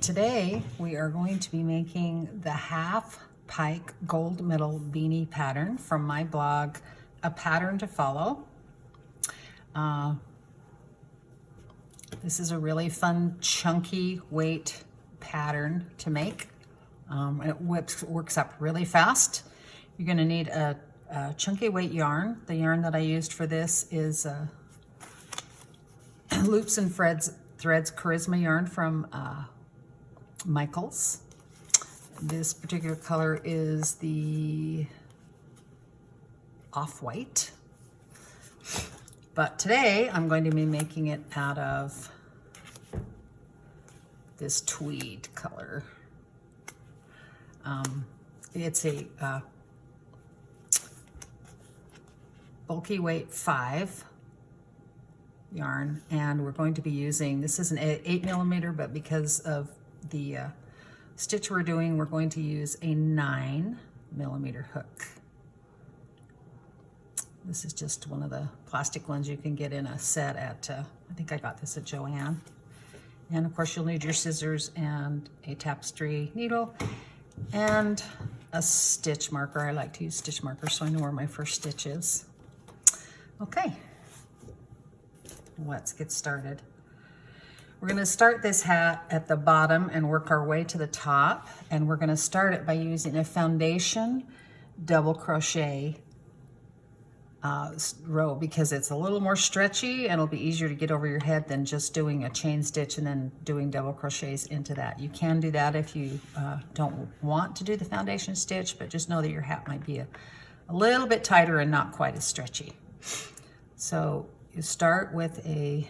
Today we are going to be making the Half Pike gold middle beanie pattern from my blog, A Pattern to Follow. This is a really fun chunky weight pattern to make. It works up really fast. You're going to need a chunky weight yarn. The yarn that I used for this is Loops and Threads Charisma yarn from Michaels. This particular color is the off-white. But today I'm going to be making it out of this tweed color. It's a bulky weight 5 yarn, and we're going to be using, this is an 8mm, but because of the stitch we're doing, we're going to use a 9mm hook. This is just one of the plastic ones you can get in a set at, I think I got this at Joann. And of course you'll need your scissors and a tapestry needle and a stitch marker. I like to use stitch markers so I know where my first stitch is. Okay, let's get started. We're going to start this hat at the bottom and work our way to the top, and we're going to start it by using a foundation double crochet row because it's a little more stretchy and it'll be easier to get over your head than just doing a chain stitch and then doing double crochets into that. You can do that if you don't want to do the foundation stitch, but just know that your hat might be a little bit tighter and not quite as stretchy. So you start with a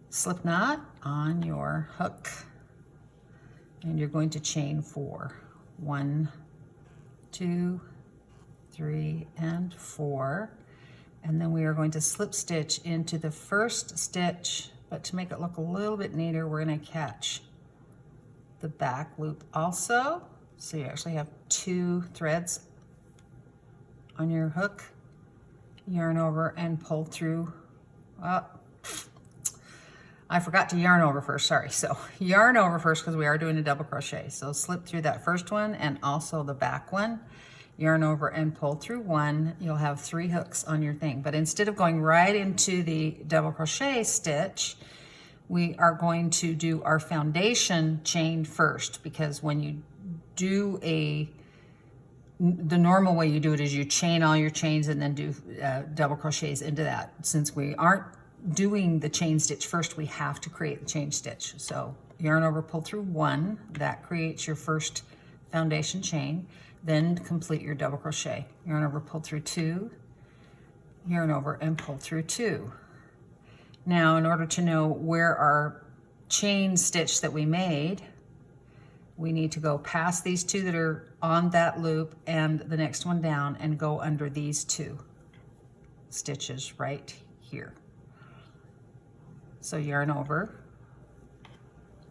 slip knot on your hook, and you're going to chain 4. 1, 2, 3, and 4. And then we are going to slip stitch into the first stitch, but to make it look a little bit neater, we're going to catch the back loop also. So you actually have 2 threads on your hook. Yarn over and pull through. I forgot to yarn over first, sorry. So yarn over first because we are doing a double crochet. So slip through that first one and also the back one. Yarn over and pull through 1. You'll have 3 hooks on your thing. But instead of going right into the double crochet stitch, we are going to do our foundation chain first, because when you do the normal way you do it is you chain all your chains and then do double crochets into that. Since we aren't doing the chain stitch first, we have to create the chain stitch. So yarn over, pull through 1, that creates your first foundation chain. Then complete your double crochet. Yarn over, pull through 2, yarn over and pull through 2. Now in order to know where our chain stitch that we made, we need to go past these 2 that are on that loop and the next one down and go under these 2 stitches right here. So yarn over,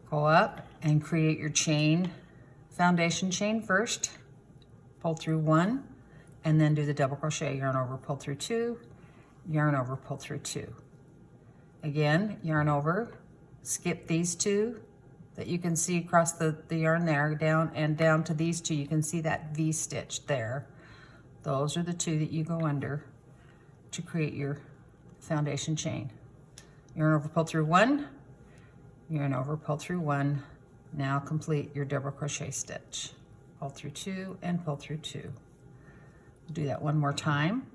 go up and create your chain, foundation chain first, pull through 1, and then do the double crochet. Yarn over, pull through 2, yarn over, pull through 2. Again, yarn over, skip these 2 that you can see across the yarn there, down to these 2. You can see that V stitch there. Those are the 2 that you go under to create your foundation chain. Yarn over, pull through 1, yarn over, pull through 1. Now complete your double crochet stitch. Pull through 2 and pull through 2. Do that one more time.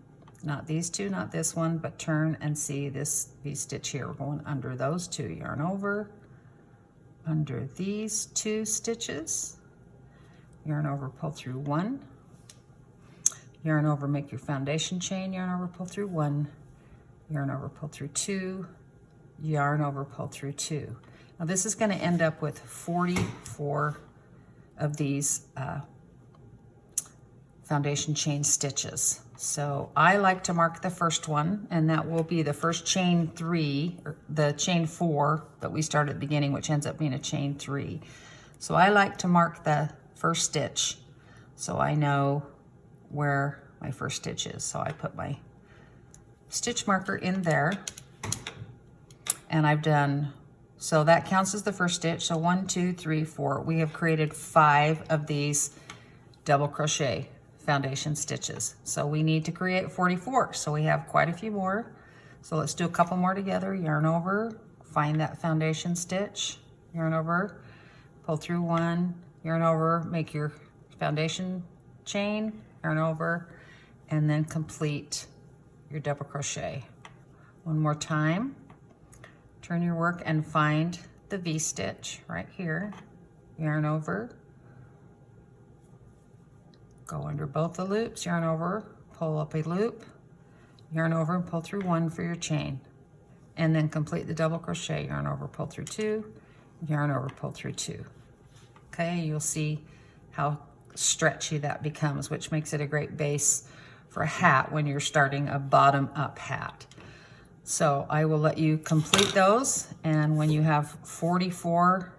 Not these 2, not this one, but turn and see this V stitch here. We're going under those 2. Yarn over, under these 2 stitches, yarn over, pull through 1, yarn over, make your foundation chain, yarn over, pull through 1, yarn over, pull through 2, yarn over, pull through 2. Now this is going to end up with 44 of these foundation chain stitches. So I like to mark the first one, and that will be the first chain 3, or the chain 4 that we started at the beginning, which ends up being a chain 3. So I like to mark the first stitch so I know where my first stitch is. So I put my stitch marker in there, and I've done So that counts as the first stitch. So 1, 2, 3, 4. We have created 5 of these double crochet foundation stitches. So we need to create 44. So we have quite a few more. So let's do a couple more together. Yarn over, find that foundation stitch, yarn over, pull through 1, yarn over, make your foundation chain, yarn over, and then complete your double crochet. One more time. Turn your work and find the V-stitch right here. Yarn over. Go under both the loops, yarn over, pull up a loop, yarn over and pull through 1 for your chain. And then complete the double crochet, yarn over, pull through 2, yarn over, pull through 2. Okay, you'll see how stretchy that becomes, which makes it a great base for a hat when you're starting a bottom-up hat. So I will let you complete those, and when you have 44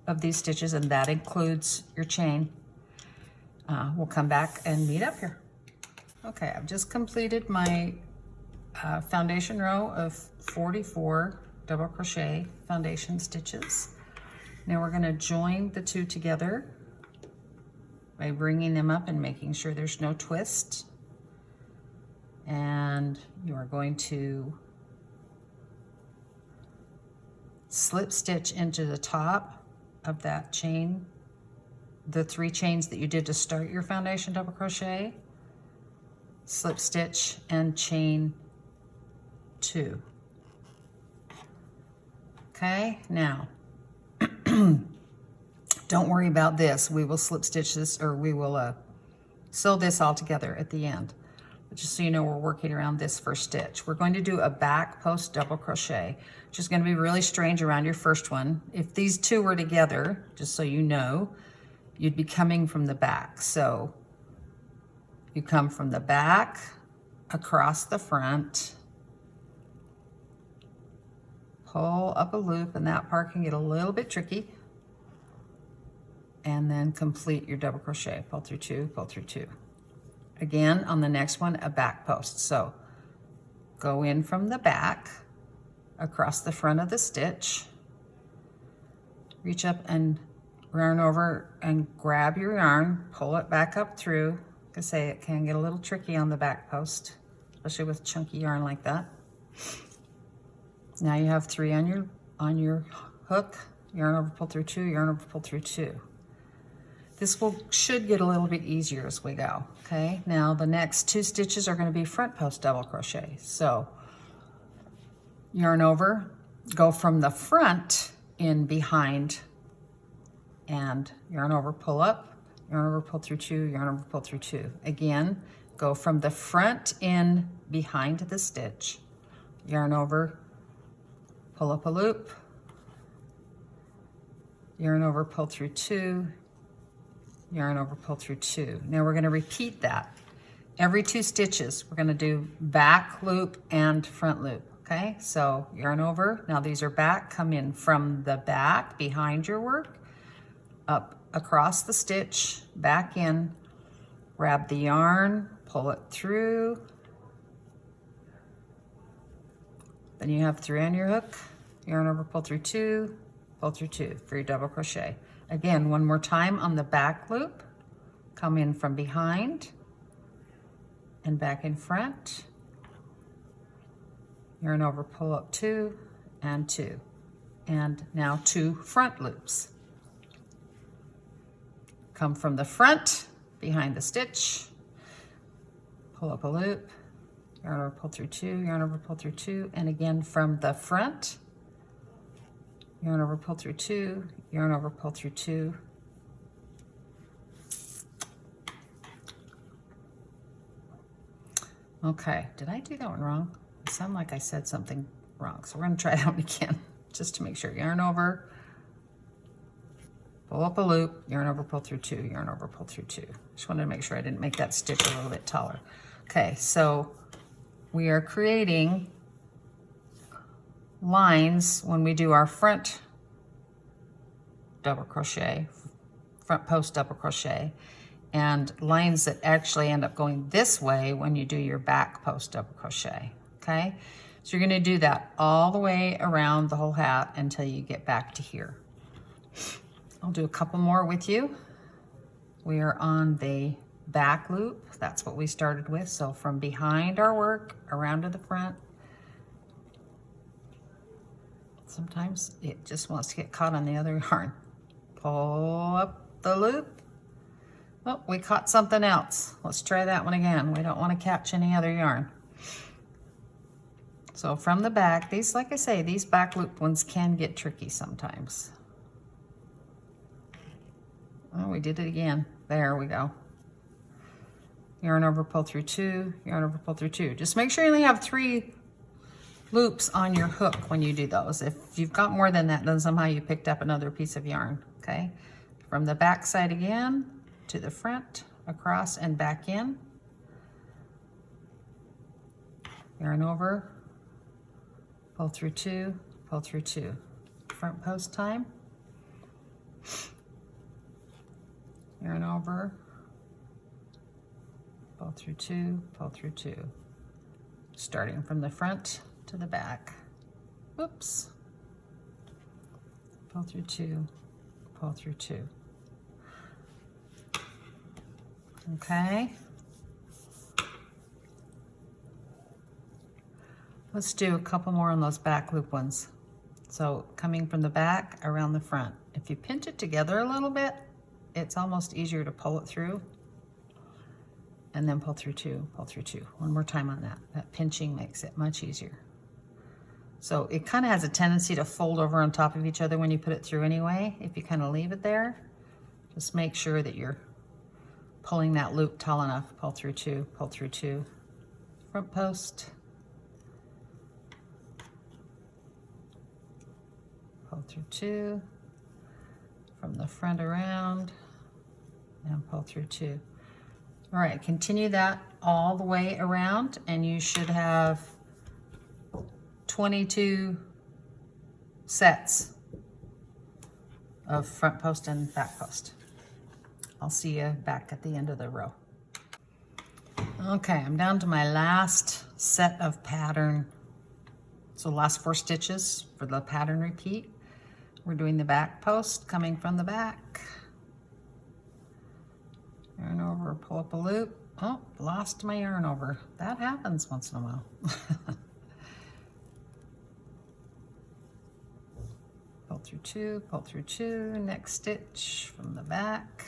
of these stitches, and that includes your chain, we'll come back and meet up here. Okay, I've just completed my foundation row of 44 double crochet foundation stitches. Now we're going to join the 2 together by bringing them up and making sure there's no twist. And you are going to slip stitch into the top of that chain, the 3 chains that you did to start your foundation double crochet, slip stitch and chain 2. Okay, now don't worry about this. We will slip stitch this, or we will sew this all together at the end. But just so you know, we're working around this first stitch. We're going to do a back post double crochet, which is going to be really strange around your first one. If these 2 were together, just so you know, you'd be coming from the back. So you come from the back across the front, pull up a loop, and that part can get a little bit tricky, and then complete your double crochet. Pull through 2, pull through 2. Again, on the next one, a back post. So go in from the back across the front of the stitch, reach up and yarn over and grab your yarn, pull it back up through. Like I say, it can get a little tricky on the back post, especially with chunky yarn like that. Now you have 3 on your hook, yarn over, pull through 2, yarn over, pull through 2. This should get a little bit easier as we go, okay? Now the next 2 stitches are going to be front post double crochet. So yarn over, go from the front in behind, and yarn over, pull up, yarn over, pull through 2, yarn over, pull through 2. Again, go from the front in behind the stitch, yarn over, pull up a loop, yarn over, pull through 2, yarn over, pull through 2. Now we're going to repeat that. Every 2 stitches, we're going to do back loop and front loop, okay? So yarn over, now these are back, come in from the back behind your work, up across the stitch, back in, grab the yarn, pull it through, then you have 3 on your hook, yarn over, pull through 2 for your double crochet. Again, one more time on the back loop, come in from behind and back in front, yarn over, pull up 2 and 2, and now 2 front loops. Come from the front behind the stitch, pull up a loop, yarn over, pull through 2, yarn over, pull through 2, and again from the front, yarn over, pull through 2, yarn over, pull through 2. Okay, did I do that one wrong? It sounded like I said something wrong, so we're going to try that one again, just to make sure. Yarn over, pull up a loop, yarn over, pull through 2, yarn over, pull through 2. Just wanted to make sure I didn't make that stitch a little bit taller. Okay, so we are creating lines when we do our front double crochet, front post double crochet, and lines that actually end up going this way when you do your back post double crochet, okay? So you're gonna do that all the way around the whole hat until you get back to here. I'll do a couple more with you. We are on the back loop. That's what we started with. So from behind our work around to the front. Sometimes it just wants to get caught on the other yarn. Pull up the loop. Oh, we caught something else. Let's try that one again. We don't want to catch any other yarn. So from the back, these, like I say, these back loop ones can get tricky sometimes. Oh, we did it again. There we go. Yarn over, pull through 2, yarn over, pull through 2. Just make sure you only have 3 loops on your hook when you do those. If you've got more than that, then somehow you picked up another piece of yarn, okay? From the back side again, to the front, across and back in. Yarn over, pull through 2, pull through 2. Front post time. Yarn over, pull through 2, pull through 2. Starting from the front to the back. Whoops. Pull through 2, pull through 2. Okay. Let's do a couple more on those back loop ones. So coming from the back around the front. If you pinch it together a little bit, it's almost easier to pull it through. And then pull through 2, pull through 2. One more time on that. That pinching makes it much easier. So it kind of has a tendency to fold over on top of each other when you put it through anyway. If you kind of leave it there, just make sure that you're pulling that loop tall enough. Pull through 2, pull through 2. Front post. Pull through 2. From the front around. And pull through 2. All right, continue that all the way around and you should have 22 sets of front post and back post. I'll see you back at the end of the row. Okay, I'm down to my last set of pattern. So last 4 stitches for the pattern repeat. We're doing the back post coming from the back. Yarn over, pull up a loop. Oh, lost my yarn over. That happens once in a while. Pull through 2, pull through 2, next stitch from the back.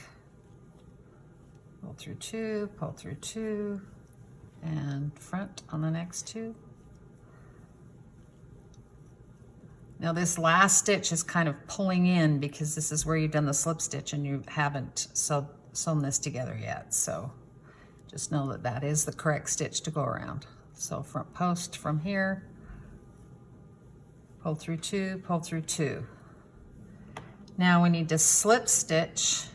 Pull through 2, pull through 2, and front on the next 2. Now this last stitch is kind of pulling in because this is where you've done the slip stitch and you haven't sewn this together yet. So just know that that is the correct stitch to go around. So front post from here, pull through 2, pull through 2. Now we need to slip stitch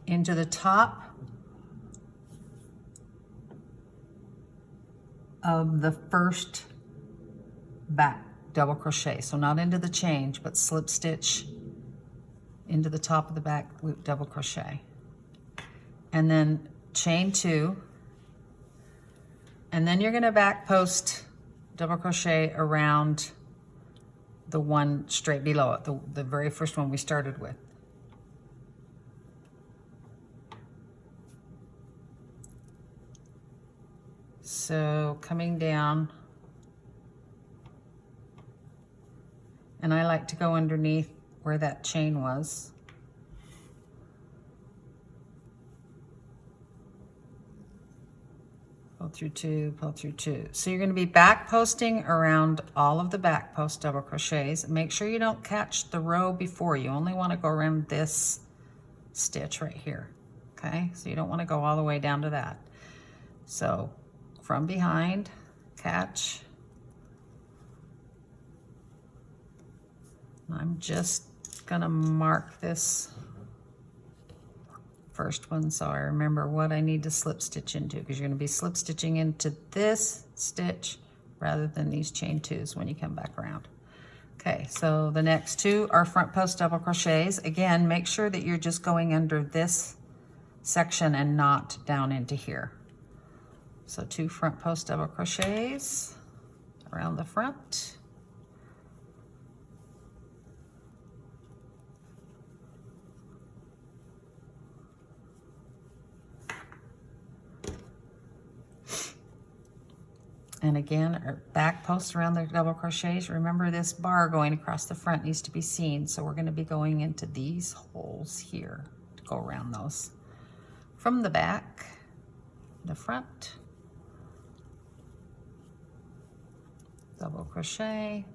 into the top of the first back double crochet. So not into the change, but slip stitch into the top of the back loop double crochet. And then chain 2. And then you're going to back post double crochet around the one straight below it, the very first one we started with. So coming down, and I like to go underneath where that chain was. Pull through 2, pull through 2. So you're going to be back posting around all of the back post double crochets. Make sure you don't catch the row before. You only want to go around this stitch right here. Okay, so you don't want to go all the way down to that. So from behind, catch. I'm just gonna mark this first one so I remember what I need to slip stitch into, because you're gonna be slip stitching into this stitch rather than these chain 2s when you come back around. Okay, so the next 2 are front post double crochets. Again, make sure that you're just going under this section and not down into here. So 2 front post double crochets around the front. And again, our back posts around the double crochets. Remember, this bar going across the front needs to be seen, so we're going to be going into these holes here to go around those. From the back, the front, double crochet,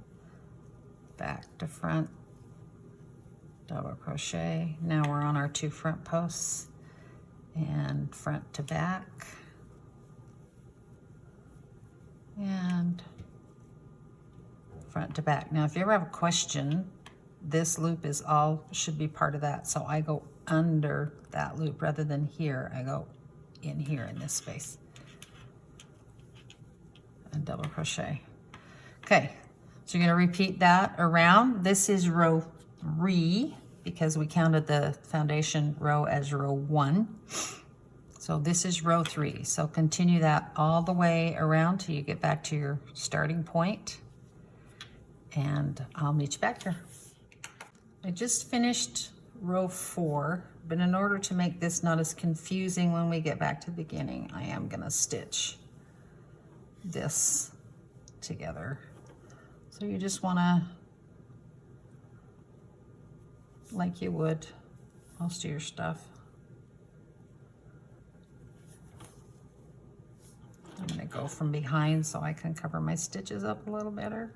back to front, double crochet. Now we're on our 2 front posts, and front to back, and front to back. Now if you ever have a question, this loop is all should be part of that, so I go under that loop rather than here. I go in here in this space and double crochet. Okay, so you're going to repeat that around. This is row 3 because we counted the foundation row as row 1. So this is row 3. So continue that all the way around till you get back to your starting point, and I'll meet you back here. I just finished row 4, but in order to make this not as confusing when we get back to the beginning, I am gonna stitch this together. So you just wanna, like you would most of your stuff, I'm gonna go from behind so I can cover my stitches up a little better.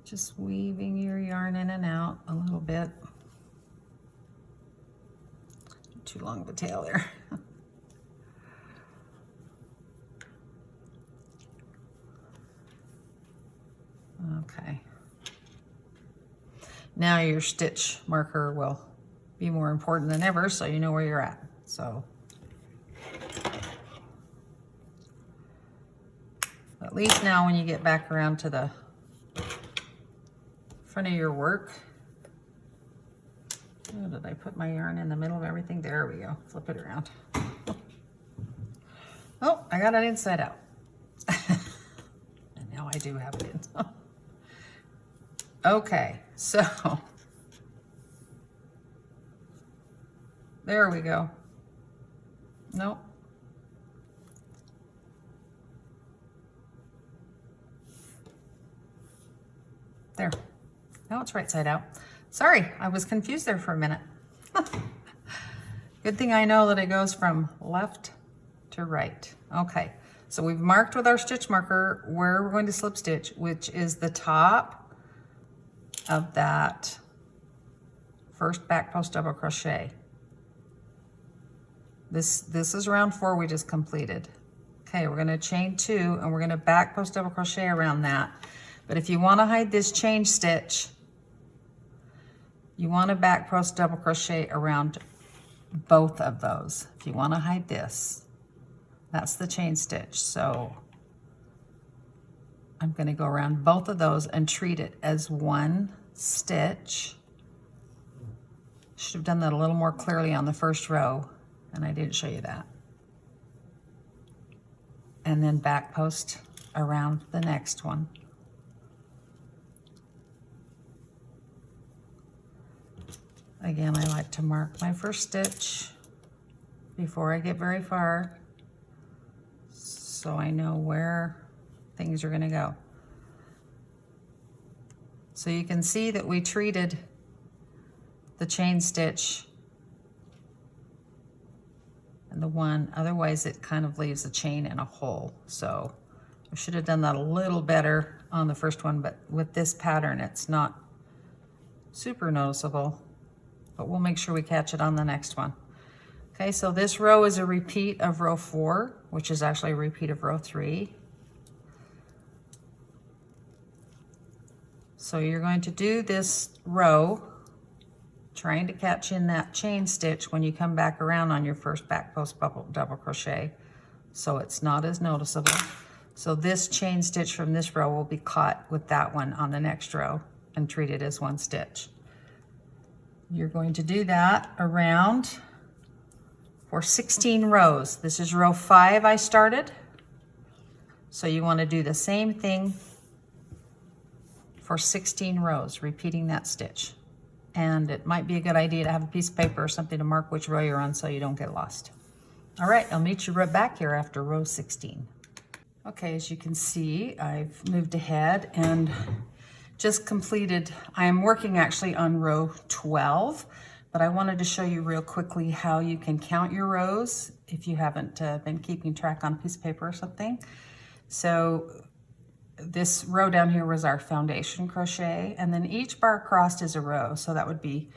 Just weaving your yarn in and out a little bit. Too long of a tail there. Okay. Now your stitch marker will be more important than ever, so you know where you're at. So at least now when you get back around to the front of your work, oh, did I put my yarn in the middle of everything? There we go. Flip it around. Oh, I got it inside out. And now I do have it in. Okay, so there we go. Nope. There. Now it's right side out. Sorry, I was confused there for a minute. Good thing I know that it goes from left to right. Okay, so we've marked with our stitch marker where we're going to slip stitch, which is the top of that first back post double crochet. This is round 4 we just completed. Okay, we're going to chain 2 and we're going to back post double crochet around that. But if you want to hide this chain stitch, you want to back post double crochet around both of those. If you want to hide this, that's the chain stitch. So I'm going to go around both of those and treat it as one stitch. Should have done that a little more clearly on the first row, and I didn't show you that. And then back post around the next one. Again, I like to mark my first stitch before I get very far, so I know where things are going to go. So you can see that we treated the chain stitch and the one, otherwise it kind of leaves the chain in a hole. So I should have done that a little better on the first one, but with this pattern it's not super noticeable, but we'll make sure we catch it on the next one. Okay, so this row is a repeat of row 4, which is actually a repeat of row 3. So you're going to do this row, trying to catch in that chain stitch when you come back around on your first back post double crochet, so it's not as noticeable. So this chain stitch from this row will be caught with that one on the next row and treated as one stitch. You're going to do that around for 16 rows. This is row 5 I started. So you want to do the same thing for 16 rows, repeating that stitch. And it might be a good idea to have a piece of paper or something to mark which row you're on so you don't get lost. All right, I'll meet you right back here after row 16. Okay, as you can see, I've moved ahead and just completed, I am working actually on row 12, but I wanted to show you real quickly how you can count your rows if you haven't been keeping track on a piece of paper or something. So this row down here was our foundation crochet, and then each bar crossed is a row. So that would be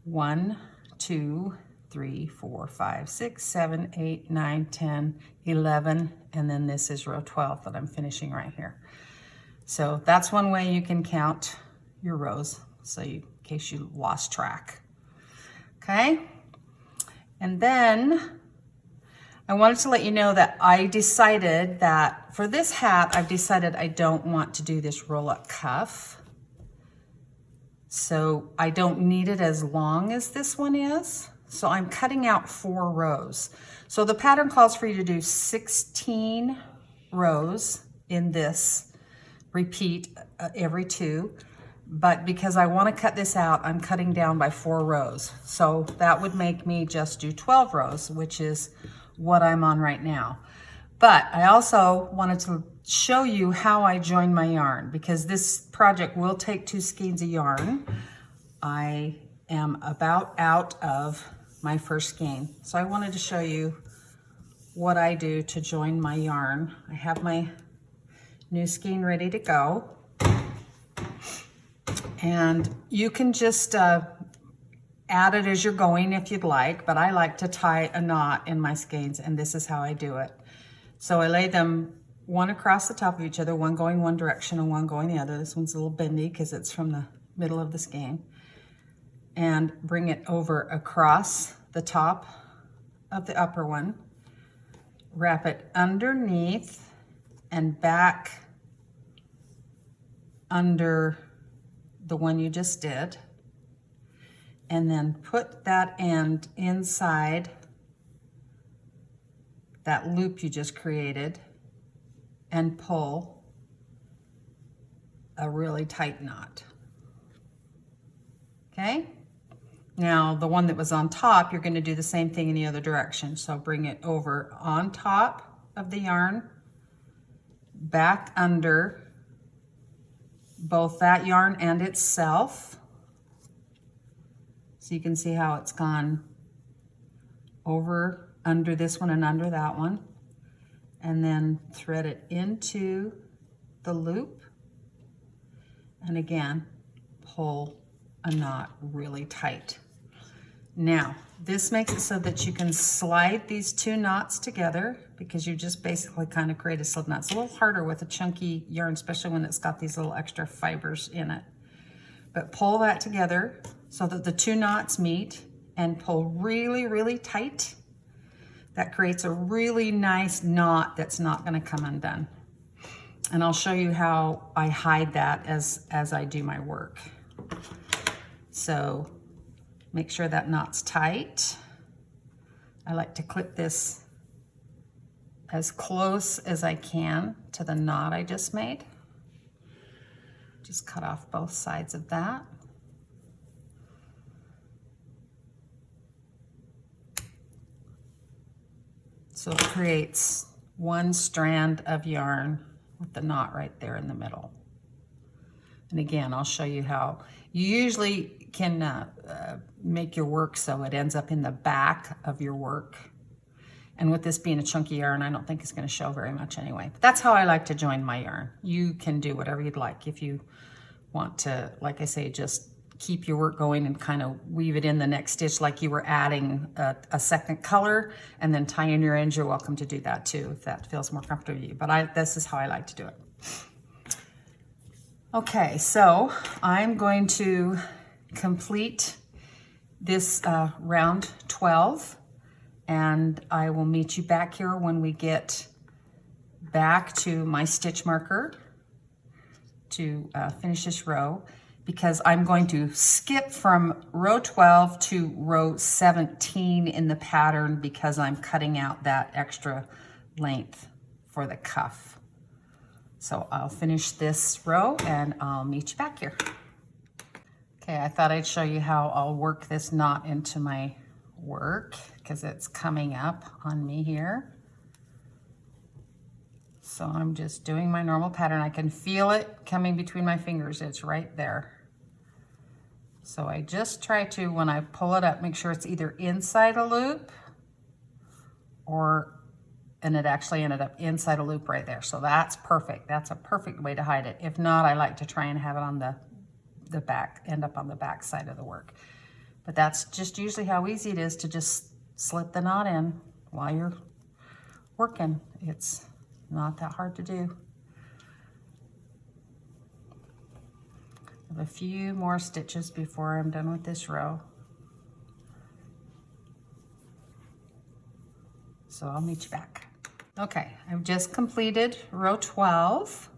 1, 2, 3, 4, 5, 6, 7, 8, 9, 10, 11, and then this is row 12 that I'm finishing right here. So that's one way you can count your rows, so in case you lost track. Okay, and then I wanted to let you know that I decided that for this hat, I've decided I don't want to do this roll-up cuff. So I don't need it as long as this one is. So I'm cutting out 4 rows. So the pattern calls for you to do 16 rows in this, repeat every 2. But because I want to cut this out, I'm cutting down by 4 rows. So that would make me just do 12 rows, which is what I'm on right now. But I also wanted to show you how I join my yarn, because this project will take 2 skeins of yarn. I am about out of my first skein. So I wanted to show you what I do to join my yarn. I have my new skein ready to go. And you can just add it as you're going if you'd like, but I like to tie a knot in my skeins, and this is how I do it. So I lay them one across the top of each other, one going one direction and one going the other. This one's a little bendy because it's from the middle of the skein. And bring it over across the top of the upper one. Wrap it underneath and back under the one you just did. And then put that end inside that loop you just created and pull a really tight knot. Okay? Now the one that was on top, you're going to do the same thing in the other direction. So bring it over on top of the yarn, back under both that yarn and itself. So you can see how it's gone over, under this one and under that one. And then thread it into the loop. And again, pull a knot really tight. Now, this makes it so that you can slide these 2 knots together, because you just basically kind of create a slip knot. It's a little harder with a chunky yarn, especially when it's got these little extra fibers in it. But pull that together so that the 2 knots meet and pull really, really tight. That creates a really nice knot that's not going to come undone. And I'll show you how I hide that as I do my work. So make sure that knot's tight. I like to clip this as close as I can to the knot I just made. Just cut off both sides of that. So it creates one strand of yarn with the knot right there in the middle. And again, I'll show you how. You usually can make your work so it ends up in the back of your work. And with this being a chunky yarn, I don't think it's going to show very much anyway. But that's how I like to join my yarn. You can do whatever you'd like. If you want to, like I say, just keep your work going and kind of weave it in the next stitch like you were adding a second color and then tie in your ends, you're welcome to do that too if that feels more comfortable to you. But this is how I like to do it. Okay, so I'm going to complete this round 12, and I will meet you back here when we get back to my stitch marker to finish this row. because I'm going to skip from row 12 to row 17 in the pattern because I'm cutting out that extra length for the cuff. So I'll finish this row and I'll meet you back here. Okay, I thought I'd show you how I'll work this knot into my work because it's coming up on me here. So I'm just doing my normal pattern. I can feel it coming between my fingers. It's right there. So I just try to, when I pull it up, make sure it's either inside a loop and it actually ended up inside a loop right there. So that's perfect. That's a perfect way to hide it. If not, I like to try and have it on the back, end up on the back side of the work. But that's just usually how easy it is to just slip the knot in while you're working. It's not that hard to do. I have a few more stitches before I'm done with this row. So I'll meet you back. Okay, I've just completed row 12.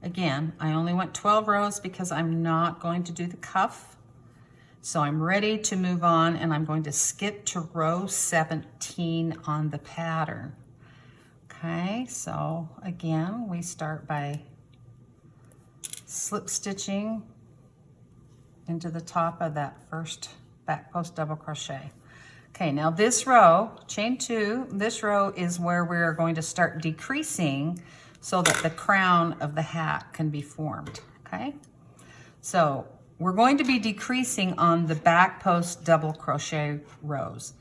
Again, I only went 12 rows because I'm not going to do the cuff. So I'm ready to move on and I'm going to skip to row 17 on the pattern. Okay, so again, we start by slip stitching into the top of that first back post double crochet. Okay, now this row, chain 2, this row is where we're going to start decreasing so that the crown of the hat can be formed, okay? So we're going to be decreasing on the back post double crochet rows,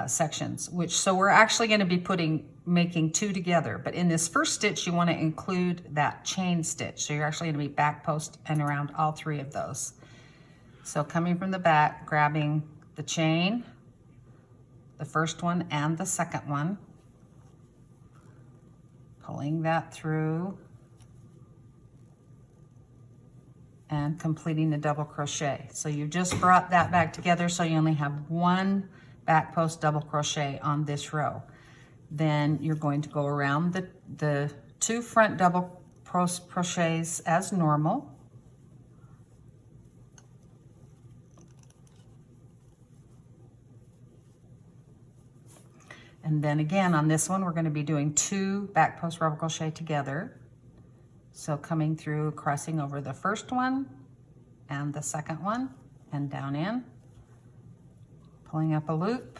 sections, so we're actually going to be making 2 together, but in this first stitch you want to include that chain stitch. So you're actually going to be back post and around all 3 of those. So coming from the back, grabbing the chain, the first one and the second one, pulling that through and completing the double crochet. So you just brought that back together, so you only have 1 back post double crochet on this row. Then you're going to go around the 2 front double crochets as normal. And then again, on this one, we're going to be doing 2 back post double crochet together. So coming through, crossing over the first one and the second one and down in, pulling up a loop,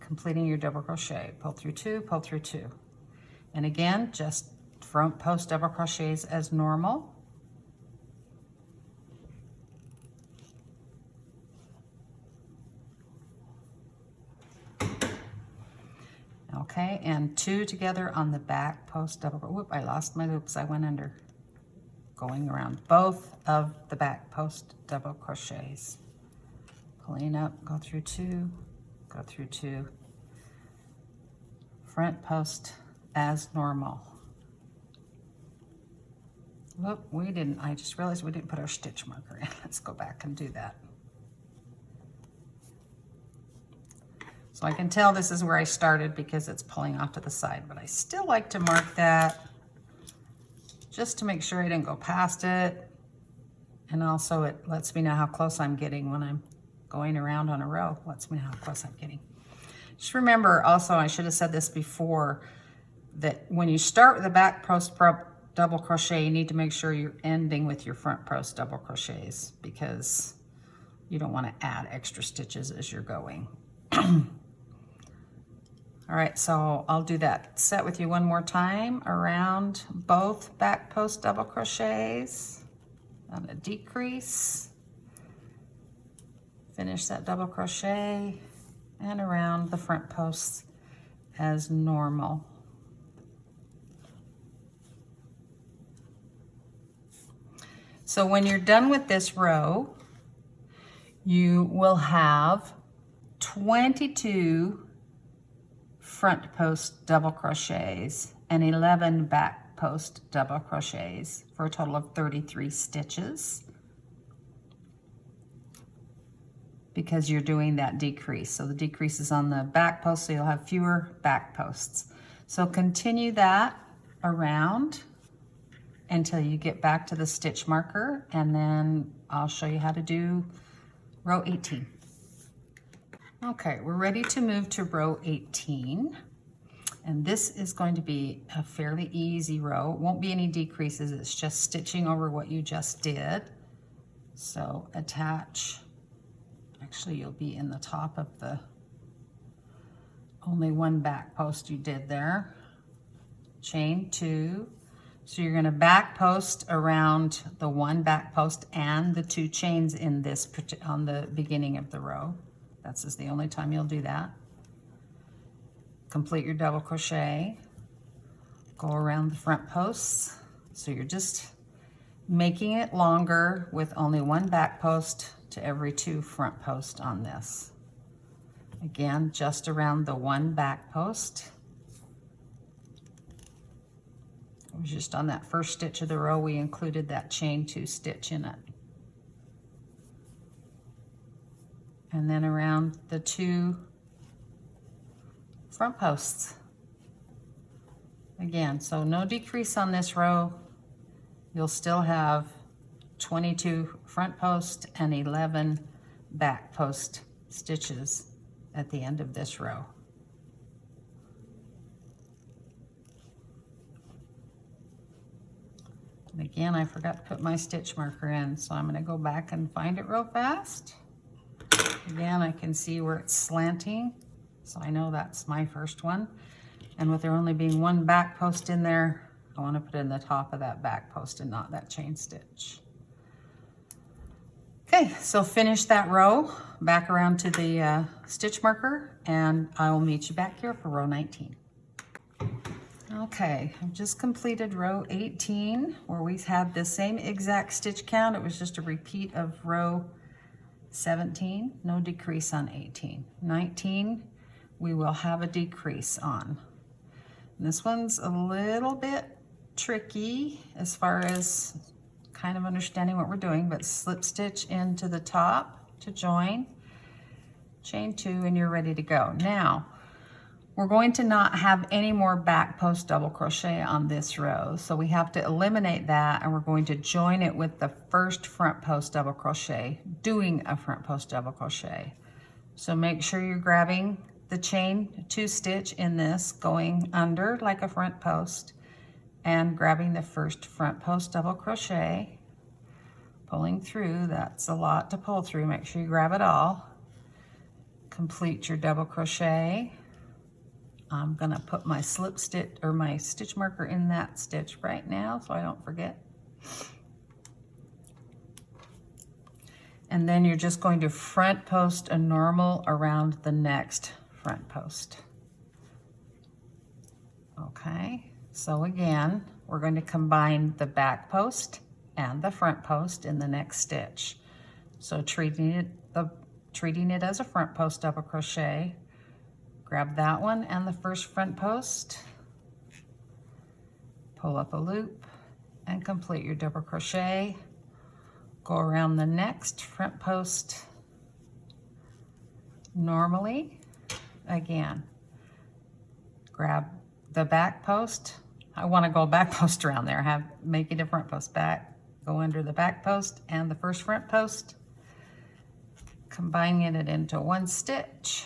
completing your double crochet, pull through 2, pull through 2. And again, just front post double crochets as normal. Okay, and 2 together on the back post double, whoop, I lost my loops, I went under. Going around both of the back post double crochets. Pulling up, go through 2, go through 2. Front post as normal. Whoop, I just realized we didn't put our stitch marker in. Let's go back and do that. So I can tell this is where I started because it's pulling off to the side, but I still like to mark that just to make sure I didn't go past it. And also it lets me know how close I'm getting when I'm going around on a row. Lets me know how close I'm getting. Just remember also, I should have said this before, that when you start with the back post double crochet, you need to make sure you're ending with your front post double crochets because you don't want to add extra stitches as you're going. All right, so I'll do that set with you one more time around both back post double crochets on a decrease. Finish that double crochet and around the front posts as normal. So when you're done with this row, you will have 22 front post double crochets and 11 back post double crochets for a total of 33 stitches because you're doing that decrease. So the decrease is on the back post, so you'll have fewer back posts. So continue that around until you get back to the stitch marker, and then I'll show you how to do row 18. Okay, we're ready to move to row 18. And this is going to be a fairly easy row. It won't be any decreases, it's just stitching over what you just did. So attach, actually you'll be in the top of the only one back post you did there. Chain 2. So you're going to back post around the one back post and the 2 chains in this on the beginning of the row. That's just the only time you'll do that. Complete your double crochet, go around the front posts. So you're just making it longer with only one back post to every 2 front posts on this. Again, just around the one back post. It was just on that first stitch of the row we included that chain 2 stitch in it. And then around the 2 front posts. Again, so no decrease on this row. You'll still have 22 front post and 11 back post stitches at the end of this row. And again, I forgot to put my stitch marker in, so I'm going to go back and find it real fast. Again, I can see where it's slanting. So I know that's my first one. And with there only being one back post in there, I want to put it in the top of that back post and not that chain stitch. Okay, so finish that row, back around to the stitch marker, and I will meet you back here for row 19. Okay, I've just completed row 18 where we had the same exact stitch count. It was just a repeat of row 17, no decrease on 18. 19, we will have a decrease on. And this one's a little bit tricky as far as kind of understanding what we're doing, but slip stitch into the top to join, chain 2, and you're ready to go. Now, we're going to not have any more back post double crochet on this row, so we have to eliminate that, and we're going to join it with the first front post double crochet, doing a front post double crochet. So make sure you're grabbing the chain 2 stitch in this, going under like a front post, and grabbing the first front post double crochet, pulling through. That's a lot to pull through. Make sure you grab it all. Complete your double crochet. I'm gonna put my slip stitch or my stitch marker in that stitch right now so I don't forget. And then you're just going to front post a normal around the next front post. Okay, so again, we're going to combine the back post and the front post in the next stitch. So treating it as a front post double crochet, grab that one and the first front post, pull up a loop and complete your double crochet. Go around the next front post normally. Again, grab the back post. I want to go back post around there. Make it a front post back. Go under the back post and the first front post, combining it into one stitch,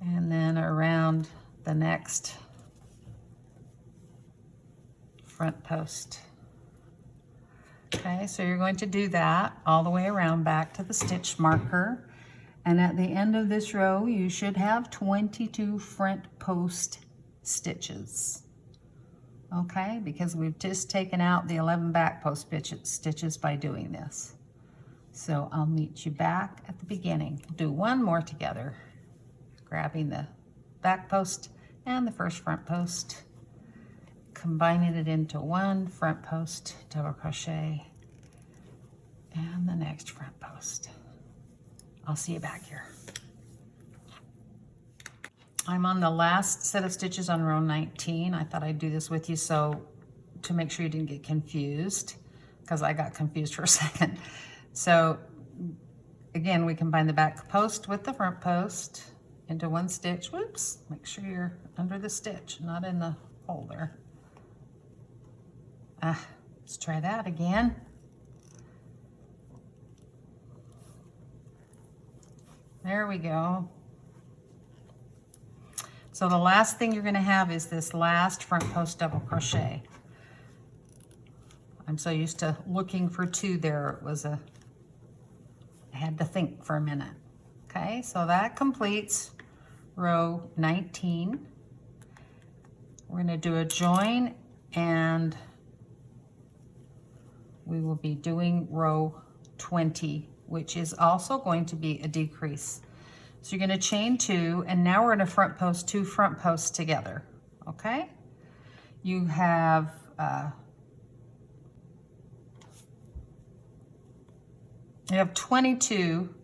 and then around the next front post. Okay, so you're going to do that all the way around back to the stitch marker. And at the end of this row, you should have 22 front post stitches. Okay, because we've just taken out the 11 back post stitches by doing this. So I'll meet you back at the beginning. Do one more together, grabbing the back post and the first front post, combining it into one front post double crochet and the next front post. I'll see you back here. I'm on the last set of stitches on row 19. I thought I'd do this with you so to make sure you didn't get confused, because I got confused for a second. So again, we combine the back post with the front post into one stitch. Whoops, make sure you're under the stitch, not in the hole there. Let's try that again. There we go. So the last thing you're going to have is this last front post double crochet. I'm so used to looking for 2 there, I had to think for a minute. Okay, so that completes row 19. We're going to do a join, and we will be doing row 20, which is also going to be a decrease. So you're going to chain 2, and now we're going to front post 2 front posts together. Okay, you have you have 22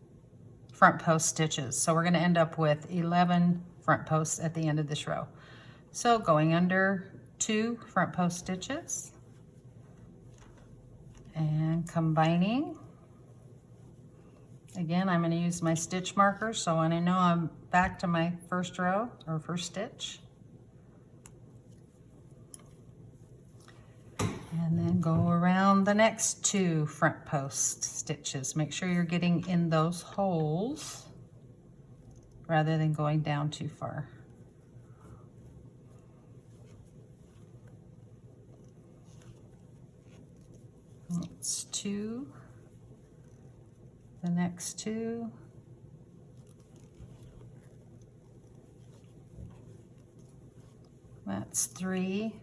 front post stitches, so we're going to end up with 11 front posts at the end of this row. So going under 2 front post stitches and combining. Again, I'm going to use my stitch marker, so when I know I'm back to my first row or first stitch, and then go around the next 2 front post stitches. Make sure you're getting in those holes rather than going down too far. That's 2, the next 2, that's 3,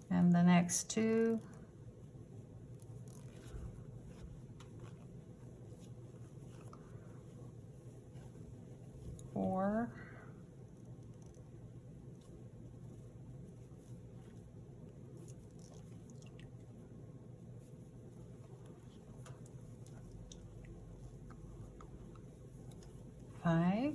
and the next 2, 4, 5,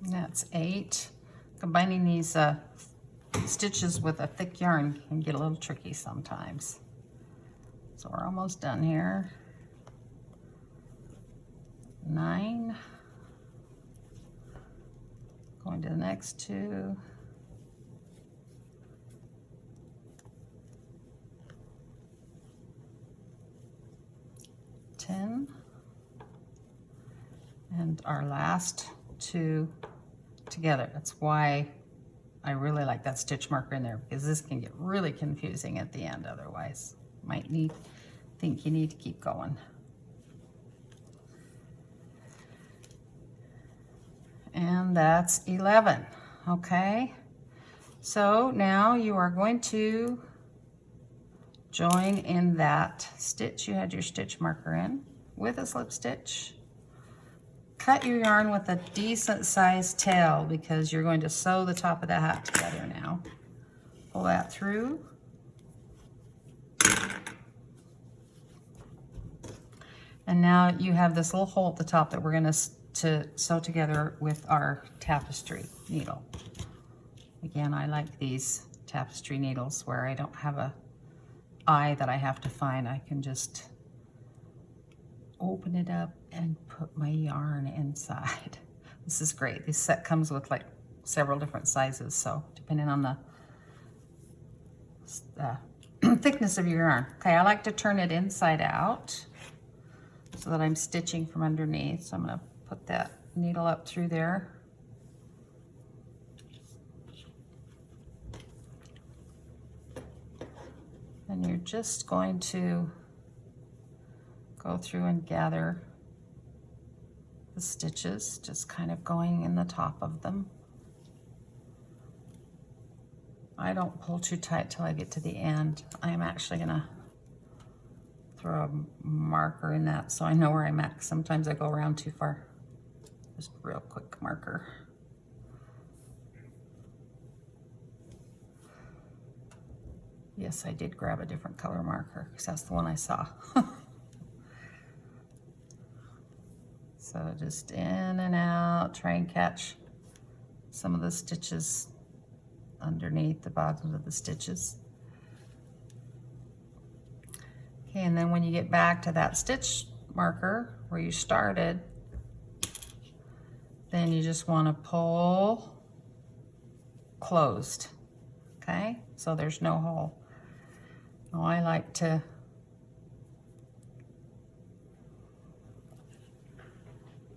that's 8. Combining these stitches with a thick yarn can get a little tricky sometimes. So we're almost done here. 9. Going to the next 2. 10. And our last 2 together. That's why I really like that stitch marker in there, because this can get really confusing at the end otherwise. Might think you need to keep going. And that's 11. Okay, so now you are going to join in that stitch you had your stitch marker in with a slip stitch. Cut your yarn with a decent sized tail, because you're going to sew the top of the hat together now. Pull that through. And now you have this little hole at the top that we're going to sew together with our tapestry needle. Again, I like these tapestry needles where I don't have a eye that I have to find. I can just open it up and put my yarn inside. This is great. This set comes with like several different sizes, so depending on the thickness of your yarn. Okay, I like to turn it inside out so that I'm stitching from underneath. So I'm going to put that needle up through there. And you're just going to go through and gather the stitches, just kind of going in the top of them. I don't pull too tight till I get to the end. I'm actually gonna throw a marker in that so I know where I'm at. Sometimes I go around too far. Just a real quick marker. Yes, I did grab a different color marker because that's the one I saw. So just in and out, try and catch some of the stitches underneath the bottom of the stitches. Okay, and then when you get back to that stitch marker where you started, then you just want to pull closed, okay? So there's no hole. Now I like to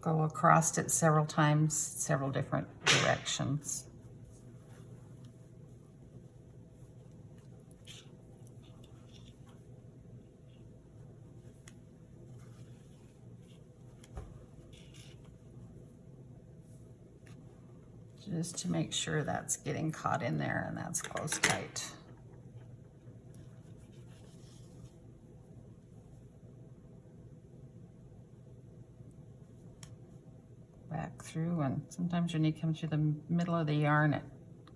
go across it several times, several different directions. Just to make sure that's getting caught in there and that's closed tight. Back through, and sometimes when you come through the middle of the yarn, it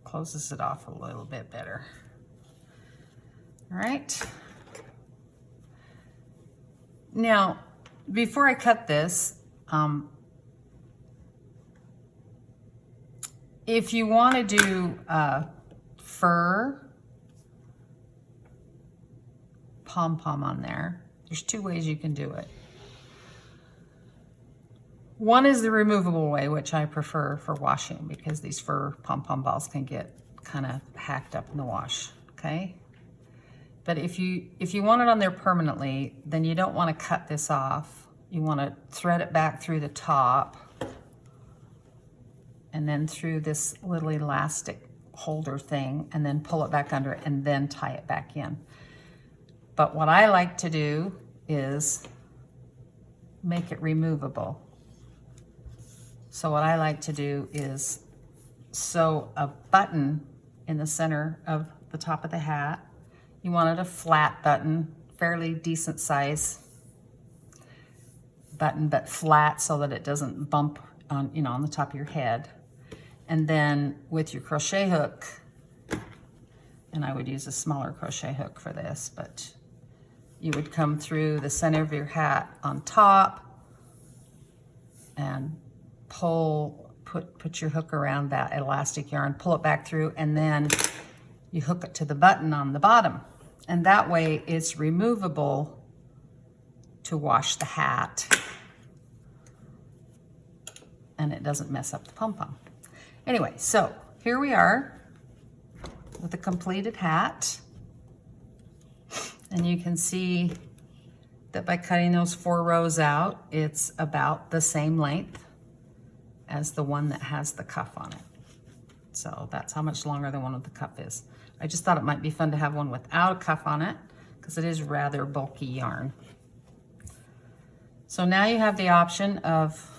closes it off a little bit better. All right. Now, before I cut this, if you want to do fur pom-pom on there, there's two ways you can do it. One is the removable way, which I prefer for washing because these fur pom-pom balls can get kind of hacked up in the wash, okay? But if you want it on there permanently, then you don't want to cut this off. You want to thread it back through the top and then through this little elastic holder thing and then pull it back under it and then tie it back in. But what I like to do is make it removable. So what I like to do is sew a button in the center of the top of the hat. You want it a flat button, fairly decent size button, but flat so that it doesn't bump on, you know, on the top of your head. And then with your crochet hook, and I would use a smaller crochet hook for this, but you would come through the center of your hat on top and put your hook around that elastic yarn, pull it back through, and then you hook it to the button on the bottom. And that way it's removable to wash the hat and it doesn't mess up the pom-pom. Anyway, so here we are with the completed hat. And you can see that by cutting those 4 rows out, it's about the same length as the one that has the cuff on it. So that's how much longer the one with the cuff is. I just thought it might be fun to have one without a cuff on it because it is rather bulky yarn. So now you have the option of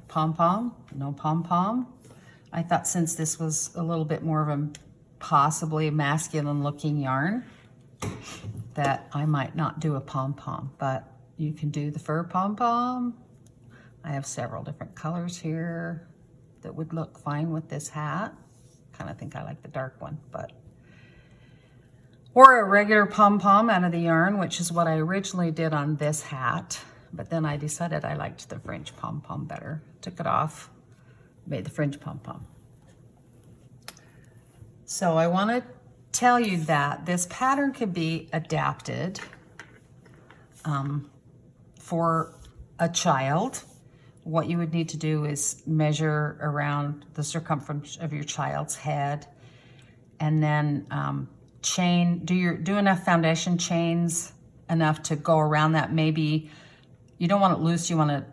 pom-pom, no pom-pom. I thought since this was a little bit more of a possibly masculine looking yarn that I might not do a pom-pom, but you can do the fur pom-pom. I have several different colors here that would look fine with this hat. Kind of think I like the dark one, but or a regular pom-pom out of the yarn, which is what I originally did on this hat, but then I decided I liked the fringe pom-pom better. Took it off, made the fringe pom-pom. So I want to tell you that this pattern can be adapted for a child. What you would need to do is measure around the circumference of your child's head, and then do enough foundation chains enough to go around that. Maybe you don't want it loose, you want it,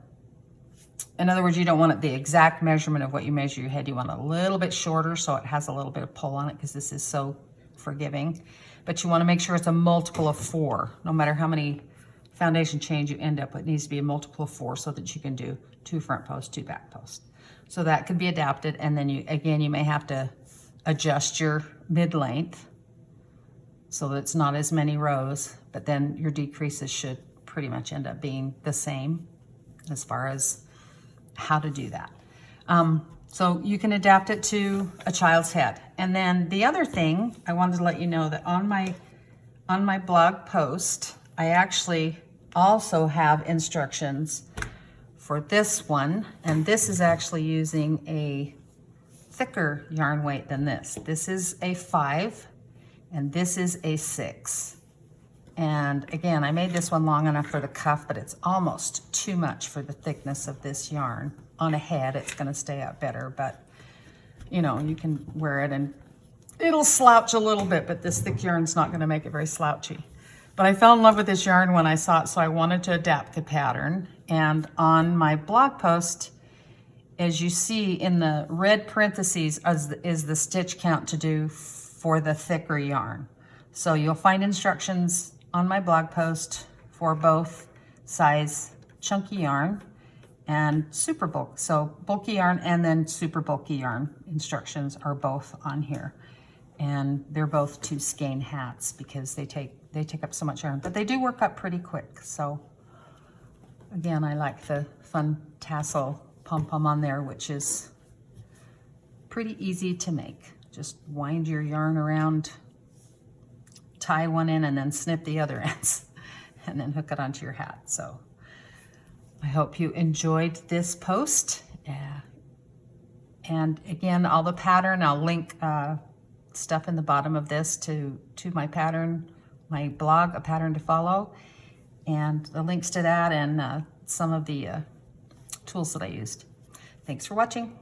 in other words, you don't want it the exact measurement of what you measure your head. You want it a little bit shorter so it has a little bit of pull on it because this is so forgiving. But you want to make sure it's a multiple of 4. No matter how many foundation chains you end up with, it needs to be a multiple of 4 so that you can do 2 front posts, 2 back posts. So that could be adapted, and then you may have to adjust your mid-length so that it's not as many rows, but then your decreases should pretty much end up being the same as far as how to do that. So you can adapt it to a child's head. And then the other thing, I wanted to let you know that on my blog post, I actually also have instructions for this one. And this is actually using a thicker yarn weight than this. This is a 5 and this is a 6. And again, I made this one long enough for the cuff, but it's almost too much for the thickness of this yarn. On a head, it's gonna stay up better, but you know, you can wear it and it'll slouch a little bit, but this thick yarn's not gonna make it very slouchy. But I fell in love with this yarn when I saw it, so I wanted to adapt the pattern. And on my blog post, as you see in the red parentheses is the stitch count to do for the thicker yarn. So you'll find instructions on my blog post for both size chunky yarn and super bulk. So bulky yarn and then super bulky yarn instructions are both on here. And they're both 2 skein hats because they take up so much yarn, but they do work up pretty quick. So again, I like the fun tassel pom-pom on there, which is pretty easy to make. Just wind your yarn around, tie one in, and then snip the other ends, and then hook it onto your hat. So I hope you enjoyed this post. And again, all the pattern, I'll link stuff in the bottom of this to my pattern, my blog, A Pattern to Follow, and the links to that and some of the tools that I used. Thanks for watching.